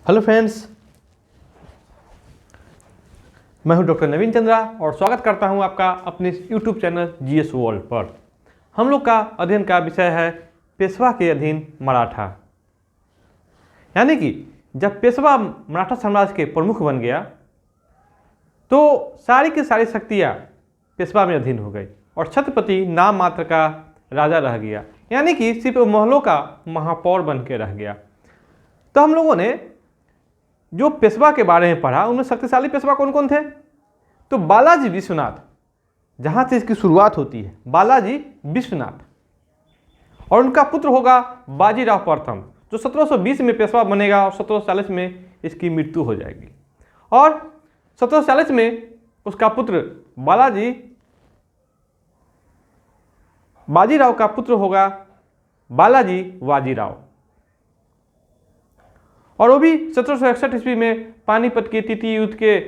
Hello friends, मैं हूं doctor नवीन चंद्रा और स्वागत करता हूं आपका अपने यूट्यूब चैनल जीएस वर्ल्ड पर। हम लोग का अध्ययन का विषय है पेशवा के अधीन मराठा। यानी कि जब पेशवा मराठा साम्राज्य के प्रमुख बन गया तो सारी की सारी शक्तियाँ पेशवा में अधीन हो गई और छत्रपति नाम मात्र का राजा रह गया, यानी कि सिर्फ महलों का महापौर बन के रह गया। तो हम लोगों ने जो पेशवा के बारे में पढ़ा उनमें शक्तिशाली पेशवा कौन कौन थे। तो बालाजी विश्वनाथ, जहाँ से इसकी शुरुआत होती है, बालाजी विश्वनाथ, और उनका पुत्र होगा बाजीराव प्रथम, जो 1720 में पेशवा बनेगा और 1740 में इसकी मृत्यु हो जाएगी। और 1740 में उसका पुत्र बाजीराव का पुत्र होगा बालाजी बाजीराव, और वो भी 1761 ईस्वी में पानीपत के तृतीय युद्ध के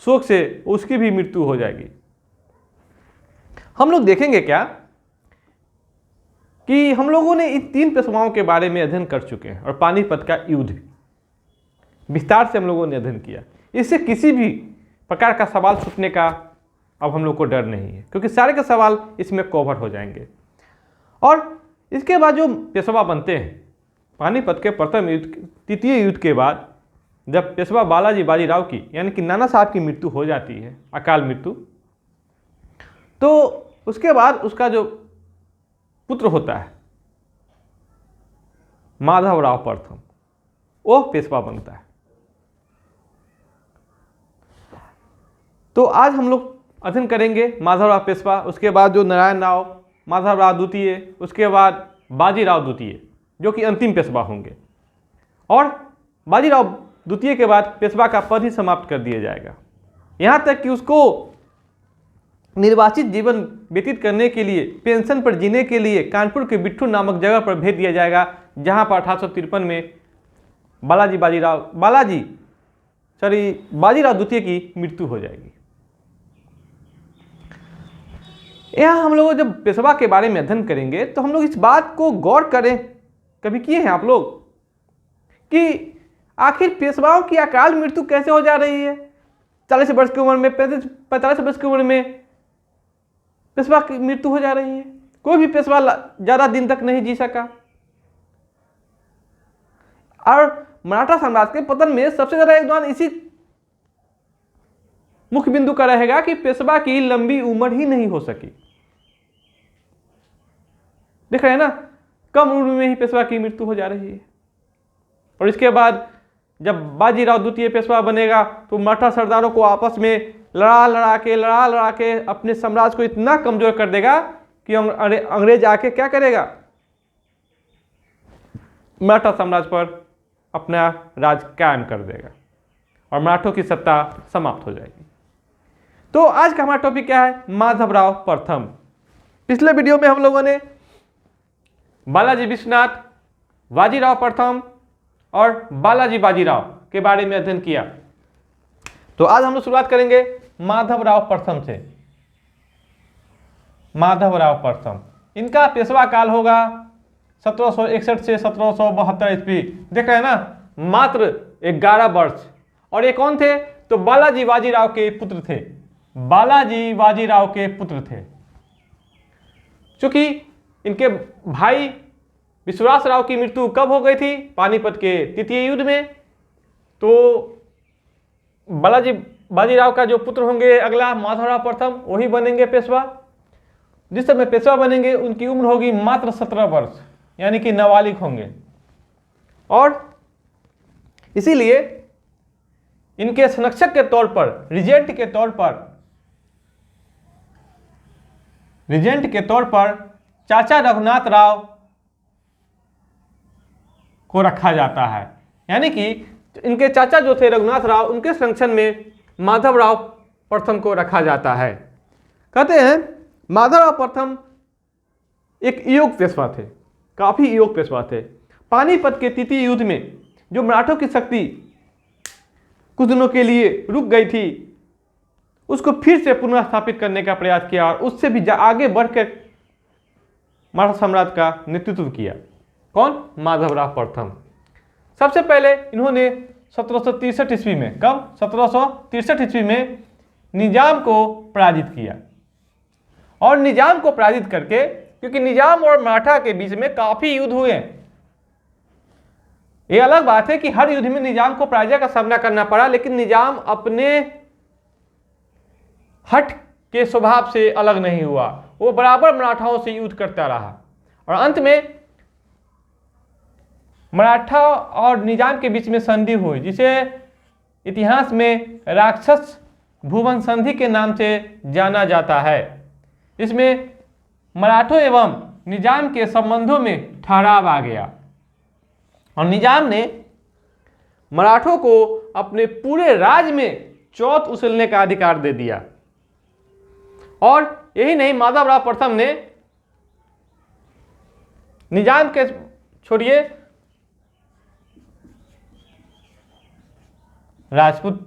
शोक से उसकी भी मृत्यु हो जाएगी। हम लोग देखेंगे क्या कि हम लोगों ने इन तीन पेशवाओं के बारे में अध्ययन कर चुके हैं और पानीपत का युद्ध विस्तार से हम लोगों ने अध्ययन किया। इससे किसी भी प्रकार का सवाल छूटने का अब हम लोग को डर नहीं है, क्योंकि सारे के सवाल इसमें कवर हो जाएंगे। और इसके बाद जो पेशवा बनते हैं, पानीपत के प्रथम युद्ध, तृतीय युद्ध के बाद जब पेशवा बालाजी बाजीराव की यानी कि नाना साहब की मृत्यु हो जाती है, अकाल मृत्यु, तो उसके बाद उसका जो पुत्र होता है माधवराव प्रथम, वो पेशवा बनता है। तो आज हम लोग अध्ययन करेंगे माधवराव पेशवा, उसके बाद जो नारायण राव, माधवराव द्वितीय, उसके बाद बाजीराव द्वितीय जो कि अंतिम पेशवा होंगे। और बाजीराव द्वितीय के बाद पेशवा का पद ही समाप्त कर दिया जाएगा, यहाँ तक कि उसको निर्वाचित जीवन व्यतीत करने के लिए, पेंशन पर जीने के लिए कानपुर के बिट्ठू नामक जगह पर भेज दिया जाएगा, जहाँ पर 1853 में बाजीराव द्वितीय की मृत्यु हो जाएगी। यहाँ हम लोग जब पेशवा के बारे में अध्ययन करेंगे तो हम लोग इस बात को गौर करें, कभी किए हैं आप लोग, कि आखिर पेशवाओं की अकाल मृत्यु कैसे हो जा रही है। 40 वर्ष की उम्र में, 45 वर्ष की उम्र में पेशवा की मृत्यु हो जा रही है। कोई भी पेशवा ज्यादा दिन तक नहीं जी सका। और मराठा साम्राज्य के पतन में सबसे ज्यादा योगदान इसी मुख्य बिंदु का रहेगा कि पेशवा की लंबी उम्र ही नहीं हो सकी। देख रहे हैं ना, कम उम्र में ही पेशवा की मृत्यु हो जा रही है। और इसके बाद जब बाजीराव द्वितीय पेशवा बनेगा तो मराठा सरदारों को आपस में लड़ा लड़ा के अपने साम्राज्य को इतना कमजोर कर देगा कि अंग्रेज आके क्या करेगा, मराठा साम्राज्य पर अपना राज कायम कर देगा और मराठों की सत्ता समाप्त हो जाएगी। तो आज का हमारा टॉपिक क्या है, माधवराव प्रथम। पिछले वीडियो में हम लोगों ने बालाजी विश्वनाथ, बाजीराव प्रथम और बालाजी बाजीराव के बारे में अध्ययन किया। तो आज हम लोग शुरुआत करेंगे माधवराव प्रथम से। माधवराव प्रथम, इनका पेशवा काल होगा 1761 से 1772 ईस्वी। देख रहे हैं ना, मात्र 11 वर्ष। और ये कौन थे, तो बालाजी बाजीराव के पुत्र थे। बालाजी बाजीराव के पुत्र थे। चूंकि इनके भाई विश्वास राव की मृत्यु कब हो गई थी, पानीपत के तृतीय युद्ध में। तो बालाजी बाजीराव का जो पुत्र होंगे अगला माधवराव प्रथम, वही बनेंगे पेशवा। जिस समय पेशवा बनेंगे उनकी उम्र होगी मात्र 17 वर्ष, यानी कि नाबालिग होंगे। और इसीलिए इनके संरक्षक के तौर पर, रिजेंट के तौर पर चाचा रघुनाथ राव को रखा जाता है। यानी कि इनके चाचा जो थे रघुनाथ राव, उनके संरक्षण में माधवराव प्रथम को रखा जाता है। कहते हैं माधवराव प्रथम एक योग पेशवा थे, काफी योग पेशवा थे। पानीपत के तृतीय युद्ध में जो मराठों की शक्ति कुछ दिनों के लिए रुक गई थी, उसको फिर से पुनः स्थापित करने का प्रयास किया और उससे भी आगे बढ़कर मराठा साम्राज्य का नेतृत्व किया। कौन, माधवराव प्रथम। सबसे पहले इन्होंने 1763 ईस्वी में। कब? 1763 ईस्वी में निजाम को पराजित किया। और निजाम को पराजित करके, क्योंकि निजाम और मराठा के बीच में काफी युद्ध हुए हैं, ये अलग बात है कि हर युद्ध में निजाम को पराजय का सामना करना पड़ा, लेकिन निजाम अपने हट के स्वभाव से अलग नहीं हुआ, वो बराबर मराठाओं से युद्ध करता रहा। और अंत में मराठा और निजाम के बीच में संधि हुई, जिसे इतिहास में राक्षस भुवन संधि के नाम से जाना जाता है। इसमें मराठों एवं निजाम के संबंधों में ठहराव आ गया और निजाम ने मराठों को अपने पूरे राज्य में चौथ उछलने का अधिकार दे दिया। और यही नहीं, माधवराव प्रथम ने निजाम के छोड़िए राजपूत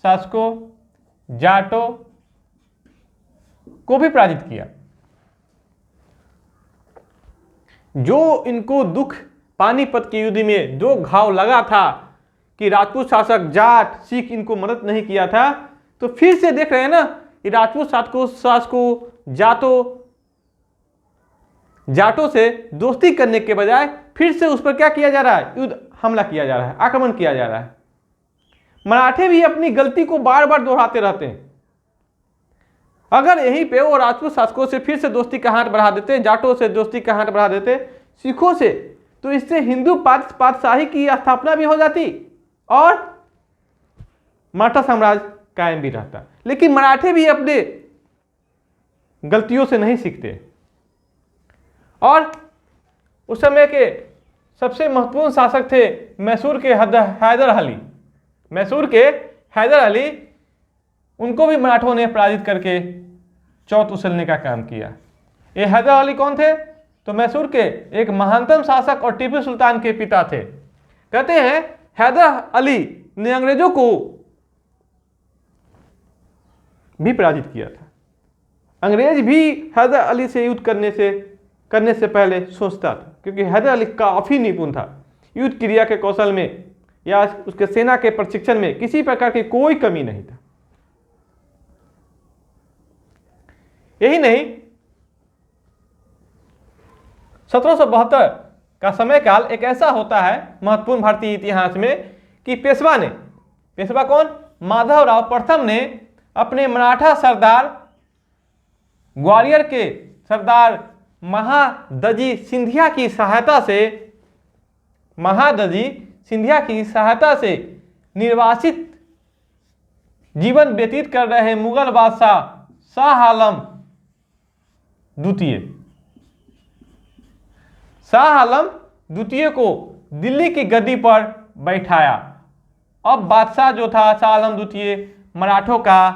शासकों, जाटों को भी पराजित किया। जो इनको दुख पानीपत के युद्ध में जो घाव लगा था कि राजपूत शासक जाट सिख इनको मदद नहीं किया था, तो फिर से देख रहे हैं ना कि राजपूत शासकों जाटों से दोस्ती करने के बजाय फिर से उस पर क्या किया जा रहा है? युद्ध हमला किया जा रहा है, आक्रमण किया जा रहा है। मराठे भी अपनी गलती को बार बार दोहराते रहते हैं। अगर यहीं पे वो राजपूत शासकों से फिर से दोस्ती का हाथ बढ़ा देते, जाटों से दोस्ती का हाथ बढ़ा देते, सिखों से, तो इससे हिंदू पातशाही की स्थापना भी हो जाती और मराठा साम्राज्य कायम भी रहता। लेकिन मराठे भी अपने गलतियों से नहीं सीखते। और उस समय के सबसे महत्वपूर्ण शासक थे मैसूर के हैदर अली। उनको भी मराठों ने पराजित करके चौथ उछलने का काम किया। ये हैदर अली कौन थे? तो मैसूर के एक महानतम शासक और टीपू सुल्तान के पिता थे। कहते हैं हैदर अली ने अंग्रेजों को भी पराजित किया था। अंग्रेज भी हैदर अली से युद्ध करने से पहले सोचता था, क्योंकि हैदर अली काफी निपुण था युद्ध क्रिया के कौशल में या उसके सेना के प्रशिक्षण में किसी प्रकार की कोई कमी नहीं था। यही नहीं, 1772 का समय काल एक ऐसा होता है महत्वपूर्ण भारतीय इतिहास में कि पेशवा कौन? माधवराव प्रथम ने अपने मराठा सरदार ग्वालियर के सरदार महादजी सिंधिया की सहायता से निर्वासित जीवन व्यतीत कर रहे मुगल बादशाह शाह आलम द्वितीय को दिल्ली की गद्दी पर बैठाया। अब बादशाह जो था शाह आलम द्वितीय मराठों का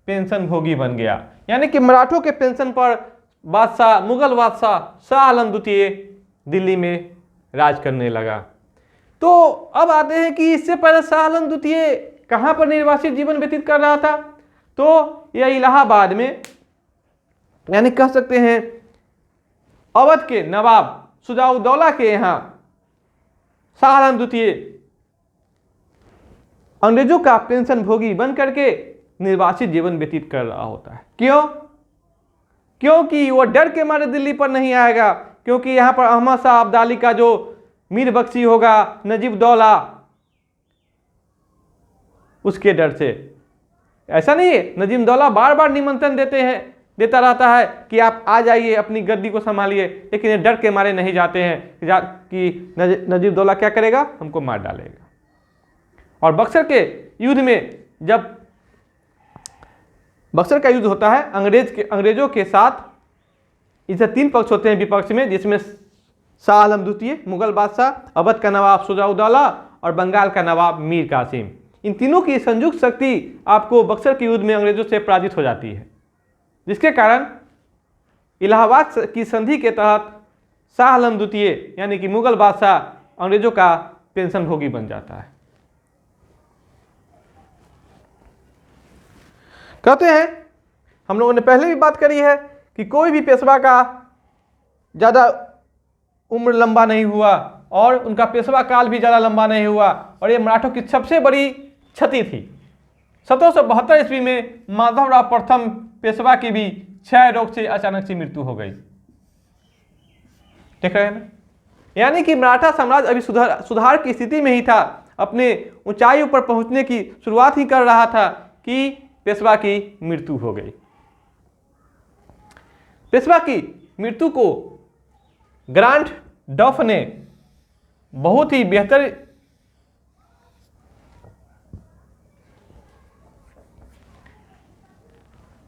पेंशन भोगी बन गया, यानी कि मराठों के पेंशन पर मुगल बादशाह शाह आलम द्वितीय दिल्ली में राज करने लगा। तो अब आते हैं कि इससे पहले शाह आलम द्वितीय कहां पर निर्वासित जीवन व्यतीत कर रहा था? तो यह इलाहाबाद में, यानी कह सकते हैं अवध के नवाब शुजाउद्दौला के यहां शाह आलम द्वितीय अंग्रेजों का पेंशन भोगी बन करके निर्वासित जीवन व्यतीत कर रहा होता है। क्योंकि वो डर के मारे दिल्ली पर नहीं आएगा, क्योंकि यहां पर अहमद शाह अब्दाली का जो मीर बख्शी होगा, नजीब दौला, उसके डर से। ऐसा नहीं है, नजीब दौला बार बार निमंत्रण देता रहता है कि आप आ जाइए, अपनी गद्दी को संभालिए, लेकिन ये डर के मारे नहीं जाते हैं कि नजीब दौला क्या करेगा, हमको मार डालेगा। और बक्सर के युद्ध में, जब बक्सर का युद्ध होता है अंग्रेजों के साथ, इसे 3 पक्ष होते हैं विपक्ष में, जिसमें शाह आलम द्वितीय, मुगल बादशाह, अवध का नवाब शुजाउद्दौला और बंगाल का नवाब मीर कासिम। इन तीनों की संयुक्त शक्ति आपको बक्सर के युद्ध में अंग्रेजों से पराजित हो जाती है, जिसके कारण इलाहाबाद की संधि के तहत शाह आलम द्वितीय यानी कि मुगल बादशाह अंग्रेजों का पेंशन भोगी बन जाता है। कहते हैं, हम लोगों ने पहले भी बात करी है कि कोई भी पेशवा का ज़्यादा उम्र लंबा नहीं हुआ और उनका पेशवा काल भी ज़्यादा लंबा नहीं हुआ, और ये मराठों की सबसे बड़ी क्षति थी। 1772 ईस्वी में माधवराव प्रथम पेशवा की भी क्षय रोग से अचानक से मृत्यु हो गई। देख रहे हैं ना, यानी कि मराठा साम्राज्य अभी सुधार की स्थिति में ही था, अपने ऊंचाई पर पहुंचने की शुरुआत ही कर रहा था कि पेशवा की मृत्यु हो गई। पेशवा की मृत्यु को ग्रांट डफ ने बहुत ही बेहतर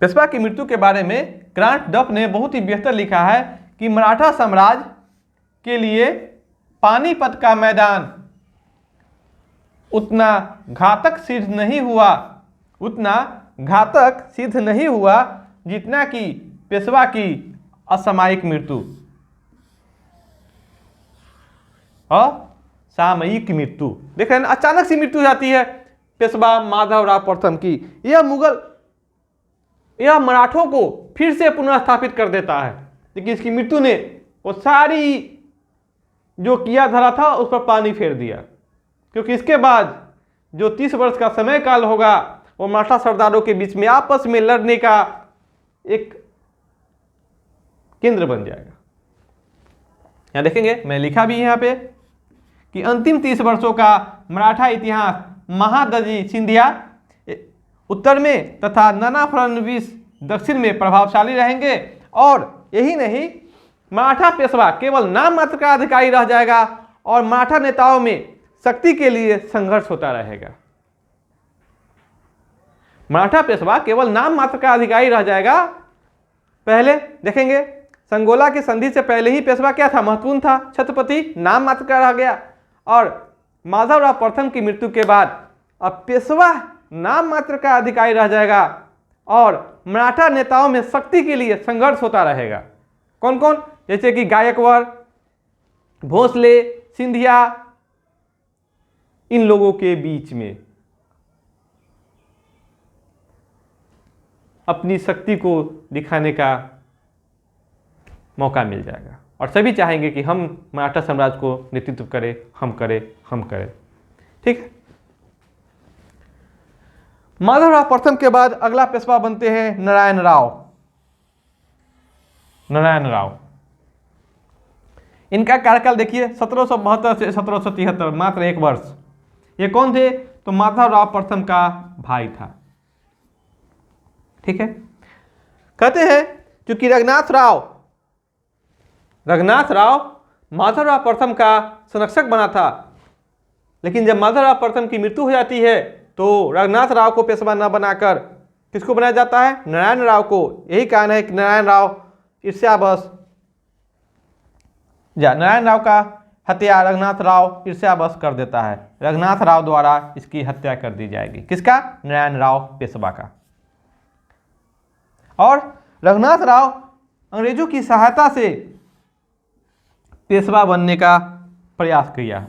पेशवा की मृत्यु के बारे में ग्रांट डफ ने बहुत ही बेहतर लिखा है कि मराठा साम्राज्य के लिए पानीपत का मैदान उतना घातक सिद्ध नहीं हुआ जितना कि पेशवा की असामयिक मृत्यु और सामयिक मृत्यु। देख रहे हैं, अचानक सी मृत्यु हो जाती है पेशवा माधवराव प्रथम की। यह मराठों को फिर से पुनर्स्थापित कर देता है, लेकिन इसकी मृत्यु ने वो सारी जो किया धरा था उस पर पानी फेर दिया, क्योंकि इसके बाद जो 30 वर्ष का समय काल होगा वो मराठा सरदारों के बीच में आपस में लड़ने का एक केंद्र बन जाएगा। यहां देखेंगे, मैं लिखा भी यहाँ पे कि अंतिम 30 वर्षों का मराठा इतिहास महादजी सिंधिया उत्तर में तथा नाना फडणवीस दक्षिण में प्रभावशाली रहेंगे, और यही नहीं, मराठा पेशवा केवल नाम मात्र का अधिकारी रह जाएगा और मराठा नेताओं में शक्ति के लिए संघर्ष होता रहेगा। मराठा पेशवा केवल नाम मात्र का अधिकारी रह जाएगा। पहले देखेंगे, संगोला की संधि से पहले ही पेशवा क्या था? महत्वपूर्ण था, छत्रपति नाम मात्र का रह गया, और माधवराव प्रथम की मृत्यु के बाद अब पेशवा नाम मात्र का अधिकारी रह जाएगा और मराठा नेताओं में शक्ति के लिए संघर्ष होता रहेगा। कौन कौन? जैसे कि गायकवाड़, भोसले, सिंधिया, इन लोगों के बीच में अपनी शक्ति को दिखाने का मौका मिल जाएगा, और सभी चाहेंगे कि हम मराठा साम्राज्य को नेतृत्व करें, हम करें। ठीक है। माधवराव प्रथम के बाद अगला पेशवा बनते हैं नारायण राव। इनका कार्यकाल देखिए 1772 से 1773, मात्र 1 वर्ष। ये कौन थे? तो माधवराव प्रथम का भाई था। ठीक है। कहते हैं क्योंकि रघुनाथ राव माधवराव प्रथम का संरक्षक बना था, लेकिन जब माधवराव प्रथम की मृत्यु हो जाती है तो रघुनाथ राव को पेशवा न बनाकर किसको बनाया जाता है? नारायण राव को। यही कारण है कि नारायण राव का हत्या रघुनाथ राव ईर्ष्यावश कर देता है। रघुनाथ राव द्वारा इसकी हत्या कर दी जाएगी। किसका? नारायण राव पेशवा का। और रघुनाथ राव अंग्रेजों की सहायता से पेशवा बनने का प्रयास किया,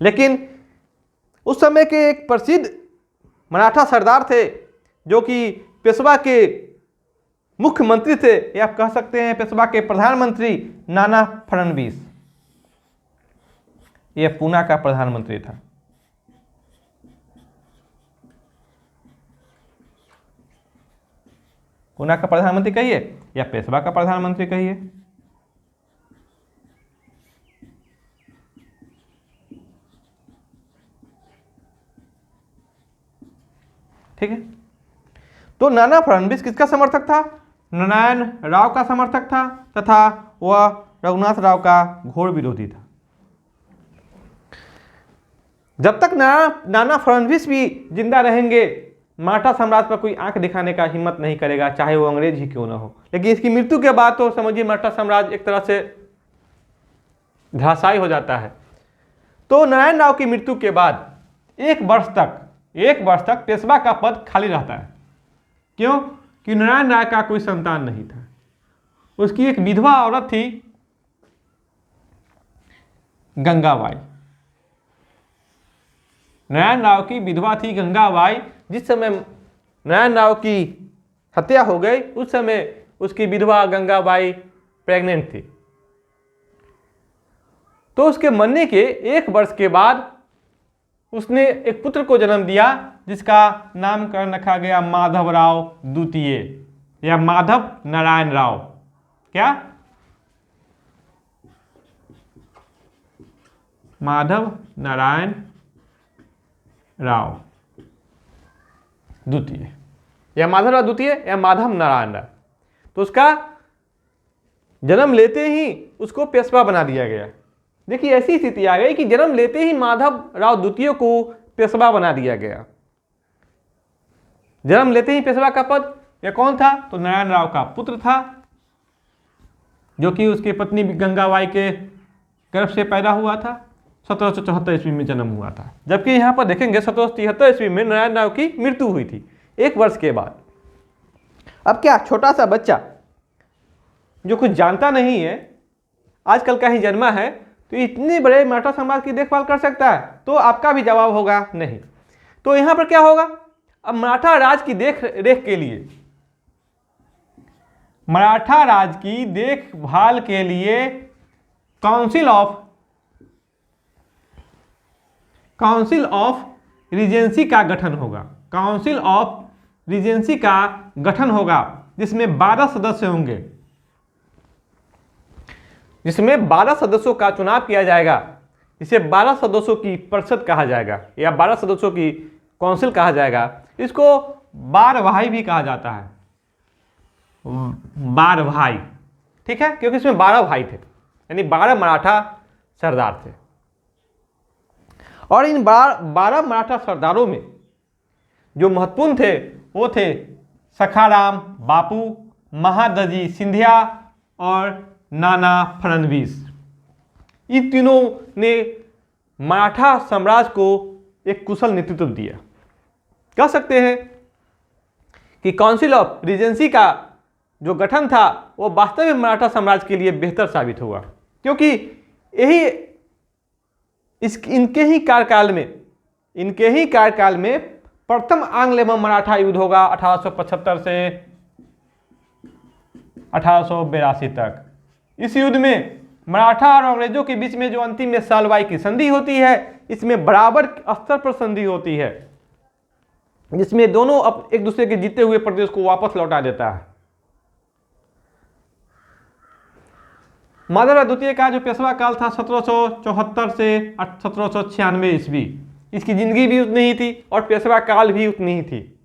लेकिन उस समय के एक प्रसिद्ध मराठा सरदार थे जो कि पेशवा के मुख्यमंत्री थे, या आप कह सकते हैं पेशवा के प्रधानमंत्री, नाना फडणवीस। यह पूना का प्रधानमंत्री था। पूना का प्रधानमंत्री कहिए या पेशवा का प्रधानमंत्री कहिए। ठीक है। तो नाना फडणवीस किसका समर्थक था? नारायण राव का समर्थक था, तथा वह रघुनाथ राव का घोर विरोधी था। जब तक नाना फडणवीस भी जिंदा रहेंगे, मराठा साम्राज्य पर कोई आंख दिखाने का हिम्मत नहीं करेगा, चाहे वो अंग्रेज ही क्यों ना हो। लेकिन इसकी मृत्यु के बाद तो समझिए मराठा साम्राज्य एक तरह से धराशायी हो जाता है। तो नारायण राव की मृत्यु के बाद एक वर्ष तक पेशवा का पद खाली रहता है। क्यों? कि नारायण राव का कोई संतान नहीं था। उसकी एक विधवा औरत थी, गंगाबाई। नारायण राव की विधवा थी गंगाबाई। जिस समय नारायण राव की हत्या हो गई, उस समय उसकी विधवा गंगाबाई प्रेग्नेंट थी। तो उसके मरने के 1 वर्ष के बाद उसने एक पुत्र को जन्म दिया जिसका नामकरण रखा गया माधवराव द्वितीय या माधव नारायण राव। क्या? माधव नारायण राव द्वितीय या माधवराव द्वितीय या माधव नारायण राव। तो उसका जन्म लेते ही उसको पेशवा बना दिया गया। देखिए ऐसी स्थिति आ गई कि जन्म लेते ही माधव राव द्वितीय को पेशवा बना दिया गया। जन्म लेते ही पेशवा का पद, यह कौन था? तो नारायण राव का पुत्र था, जो कि उसकी पत्नी गंगाबाई के गर्भ से पैदा हुआ था। 1774 ईस्वी में जन्म हुआ था। जबकि यहाँ पर देखेंगे 1773 ईस्वी में नारायण राव की मृत्यु हुई थी 1 वर्ष के बाद। अब क्या छोटा सा बच्चा जो कुछ जानता नहीं है, आजकल का ही जन्मा है, तो इतने बड़े मराठा साम्राज्य की देखभाल कर सकता है? तो आपका भी जवाब होगा नहीं। तो यहाँ पर क्या होगा? अब मराठा राज की देख रेख के लिए, मराठा राज की देखभाल के लिए काउंसिल ऑफ रीजेंसी का गठन होगा। काउंसिल ऑफ रीजेंसी का गठन होगा जिसमें 12 सदस्य होंगे, जिसमें 12 सदस्यों का चुनाव किया जाएगा। इसे 12 सदस्यों की परिषद कहा जाएगा या 12 सदस्यों की काउंसिल कहा जाएगा। इसको 12 भाई भी कहा जाता है, 12 भाई, ठीक है, क्योंकि इसमें 12 भाई थे, यानी 12 मराठा सरदार थे। और इन 12 मराठा सरदारों में जो महत्वपूर्ण थे वो थे सखाराम बापू, महादजी सिंधिया और नाना फडणवीस। इन तीनों ने मराठा साम्राज्य को एक कुशल नेतृत्व दिया। कह सकते हैं कि काउंसिल ऑफ रीजेंसी का जो गठन था वो वास्तव में मराठा साम्राज्य के लिए बेहतर साबित हुआ, क्योंकि यही इनके ही कार्यकाल में प्रथम आंग्ल एवं मराठा युद्ध होगा 1875 से 1882 तक। इस युद्ध में मराठा और अंग्रेजों के बीच में जो अंतिम में सालवाई की संधि होती है, इसमें बराबर स्तर पर संधि होती है, जिसमें दोनों एक दूसरे के जीते हुए प्रदेश को वापस लौटा देता है। माधवराव द्वितीय का जो पेशवा काल था 1774 से 1796 ईस्वी, इसकी जिंदगी भी उतनी ही थी और पेशवा काल भी उतनी ही थी।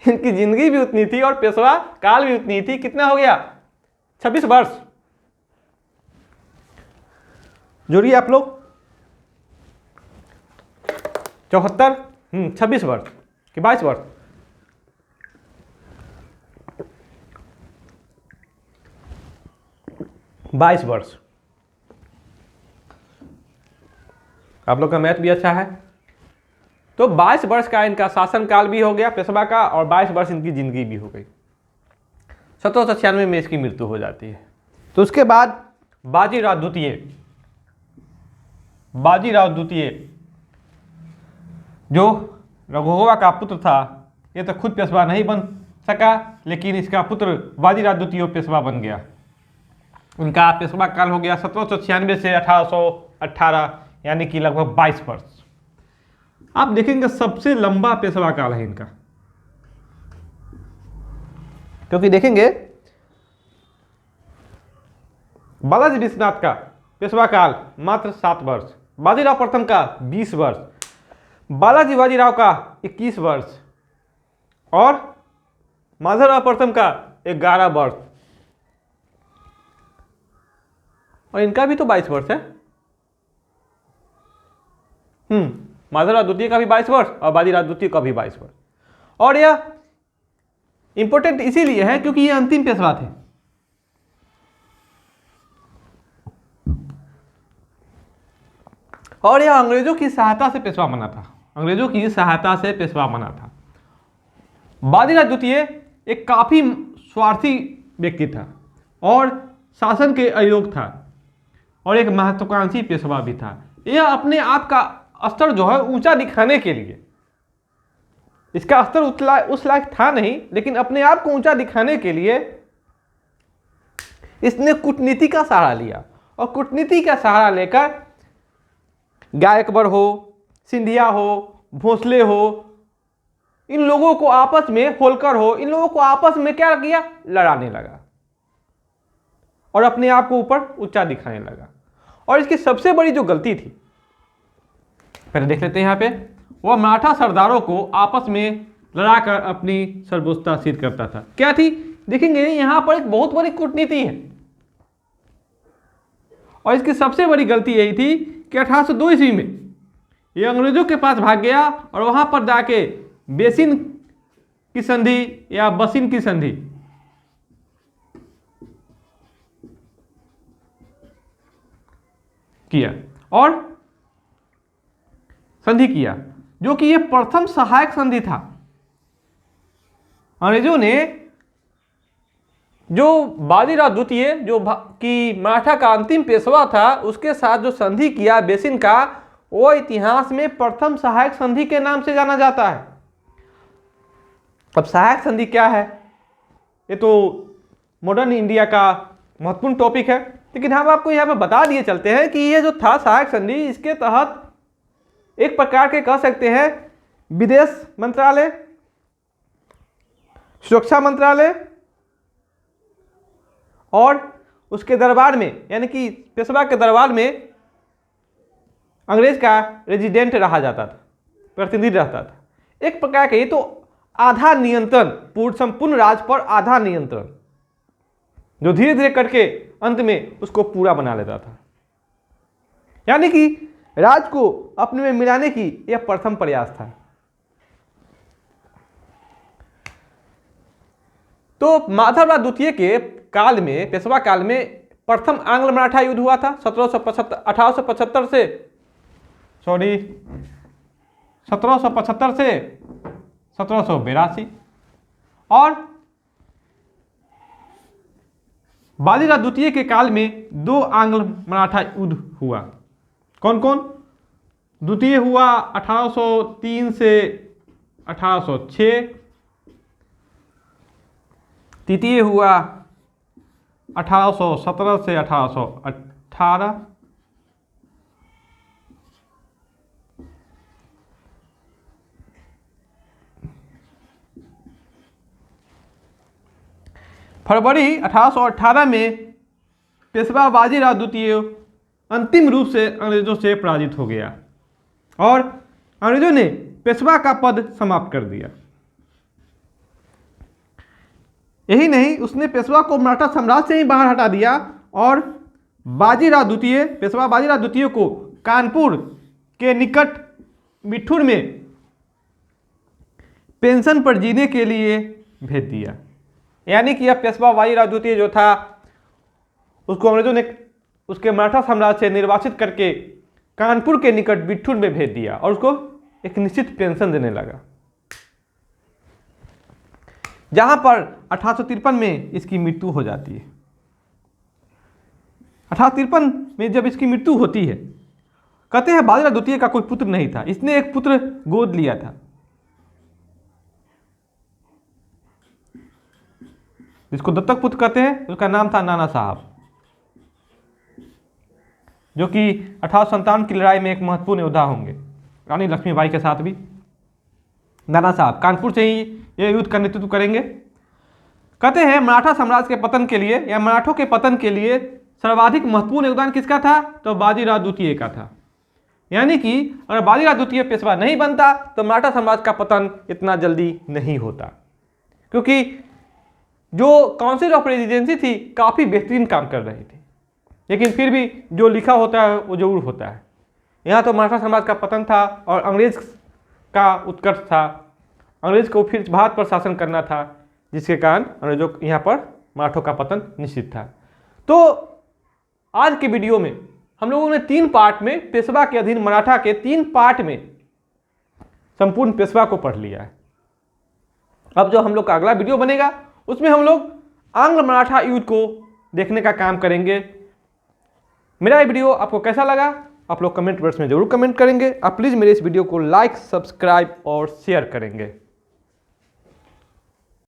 इनकी जिंदगी भी उतनी थी और पेशवा काल भी उतनी ही थी। कितना हो गया? 26 वर्ष। जोड़िए आप लोग, 74 26 वर्ष कि 22 वर्ष? 22 वर्ष। आप लोग का मैथ भी अच्छा है। तो 22 वर्ष का इनका शासनकाल भी हो गया पेशवा का, और 22 वर्ष इनकी जिंदगी भी हो गई। 1796 में इसकी मृत्यु हो जाती है। तो उसके बाद बाजीराव द्वितीय जो रघुवा का पुत्र था, ये तो खुद पेशवा नहीं बन सका, लेकिन इसका पुत्र बाजीराव द्वितीय पेशवा बन गया। उनका पेशवा काल हो गया 1796 से 1818, यानी कि लगभग 22 वर्ष। आप देखेंगे सबसे लंबा पेशवा काल है इनका, क्योंकि देखेंगे बालाजी विश्वनाथ का पेशवा काल मात्र 7 वर्ष, बाजीराव प्रथम का 20 वर्ष, बालाजी बाजीराव का 21 वर्ष और माधवराव प्रथम का 11 वर्ष, और इनका भी तो 22 वर्ष है। माधवराव द्वितीय का भी 22 वर्ष और बाजीराव द्वितीय का भी 22 वर्ष। और यह इंपॉर्टेंट इसीलिए है क्योंकि ये अंतिम पेशवा थे। और यह अंग्रेजों की सहायता से पेशवा बना था, अंग्रेजों की सहायता से पेशवा बना था। बाजीराव द्वितीय एक काफी स्वार्थी व्यक्ति था और शासन के अयोग्य था और एक महत्वाकांक्षी पेशवा भी था। यह अपने आप का स्तर जो है ऊंचा दिखाने के लिए, इसका स्तर उस लायक था नहीं, लेकिन अपने आप को ऊंचा दिखाने के लिए इसने कूटनीति का सहारा लिया और कूटनीति का सहारा लेकर गायकबर हो, सिंधिया हो, भोसले हो, इन लोगों को आपस में, होलकर हो, इन लोगों को आपस में क्या किया, लड़ाने लगा और अपने आप को ऊपर ऊंचा दिखाने लगा। और इसकी सबसे बड़ी जो गलती थी, पहले देख लेते हैं यहाँ पे, वह मराठा सरदारों को आपस में लड़ाकर अपनी सर्वोच्चता सिद्ध करता था। क्या थी, देखेंगे यहाँ पर एक बहुत बड़ी कूटनीति है। और इसकी सबसे बड़ी गलती यही थी कि 1802 ईस्वी में ये अंग्रेजों के पास भाग गया और वहां पर जाके बेसिन की संधि या बसिन की संधि किया और संधि किया, जो कि यह प्रथम सहायक संधि था। अंग्रेजों ने जो बाजीराव द्वितीय, जो कि मराठा का अंतिम पेशवा था, उसके साथ जो संधि किया बेसिन का, वो इतिहास में प्रथम सहायक संधि के नाम से जाना जाता है। अब सहायक संधि क्या है, ये तो मॉडर्न इंडिया का महत्वपूर्ण टॉपिक है, लेकिन हम आपको यहाँ पे बता दिए चलते हैं कि ये जो था सहायक संधि, इसके तहत एक प्रकार के कह सकते हैं विदेश मंत्रालय, सुरक्षा मंत्रालय और उसके दरबार में, यानी कि पेशवा के दरबार में अंग्रेज का रेजिडेंट रहा जाता था, प्रतिनिधि रहता था। एक प्रकार का ये तो आधा नियंत्रण, पूर्ण संपूर्ण राज पर आधा नियंत्रण, जो धीरे धीरे करके अंत में उसको पूरा बना लेता था। यानी कि राज को अपने में मिलाने की यह प्रथम प्रयास था। तो माधवराव द्वितीय के काल में, पेशवा काल में प्रथम आंग्ल मराठा युद्ध हुआ था 1775 से 1782 और बाजीराव द्वितीय के काल में 2 आंग्ल मराठा युद्ध हुआ। कौन कौन? द्वितीय हुआ 1803 से 1806, तृतीय हुआ 1817 से 1818, फरवरी 1818 में पेशवा बाजीराव द्वितीय अंतिम रूप से अंग्रेजों से पराजित हो गया और अंग्रेजों ने पेशवा का पद समाप्त कर दिया। यही नहीं, उसने पेशवा को मराठा साम्राज्य से ही बाहर हटा दिया और बाजीराव द्वितीय, पेशवा बाजीराव द्वितीय को कानपुर के निकट मिठुर में पेंशन पर जीने के लिए भेज दिया। यानी कि यह पेशवा बाजीराव द्वितीय जो था, उसको अंग्रेजों ने उसके मराठा साम्राज्य से निर्वासित करके कानपुर के निकट बिठूर में भेज दिया और उसको एक निश्चित पेंशन देने लगा, जहां पर 1853 में इसकी मृत्यु हो जाती है। 1853 में जब इसकी मृत्यु होती है, कहते हैं बाजीराव द्वितीय का कोई पुत्र नहीं था, इसने एक पुत्र गोद लिया था, जिसको दत्तक पुत्र कहते हैं। उसका नाम था नाना साहब, जो कि 1857 की लड़ाई में एक महत्वपूर्ण योद्धा होंगे, रानी लक्ष्मीबाई के साथ भी। नाना साहब कानपुर से ही ये युद्ध का नेतृत्व करेंगे। कहते हैं मराठा साम्राज्य के पतन के लिए या मराठों के पतन के लिए सर्वाधिक महत्वपूर्ण योगदान किसका था? तो बाजीराव द्वितीय का था। यानी कि अगर बाजीराव द्वितीय पेशवा नहीं बनता तो मराठा साम्राज्य का पतन इतना जल्दी नहीं होता, क्योंकि जो काउंसिल ऑफ रेजिडेंसी थी काफ़ी बेहतरीन काम कर रही थी, लेकिन फिर भी जो लिखा होता है वो जरूर होता है। यहाँ तो मराठा साम्राज्य का पतन था और अंग्रेज का उत्कर्ष था, अंग्रेज को फिर भारत पर शासन करना था, जिसके कारण अंग्रेजों यहाँ पर मराठों का पतन निश्चित था। तो आज के वीडियो में हम लोगों ने 3 पार्ट में पेशवा के अधीन मराठा के 3 पार्ट में संपूर्ण पेशवा को पढ़ लिया है। अब जो हम लोग का अगला वीडियो बनेगा उसमें हम लोग आंग्ल मराठा युद्ध को देखने का काम करेंगे। मेरा ये वीडियो आपको कैसा लगा आप लोग कमेंट बॉक्स में जरूर कमेंट करेंगे। आप प्लीज़ मेरे इस वीडियो को लाइक, सब्सक्राइब और शेयर करेंगे।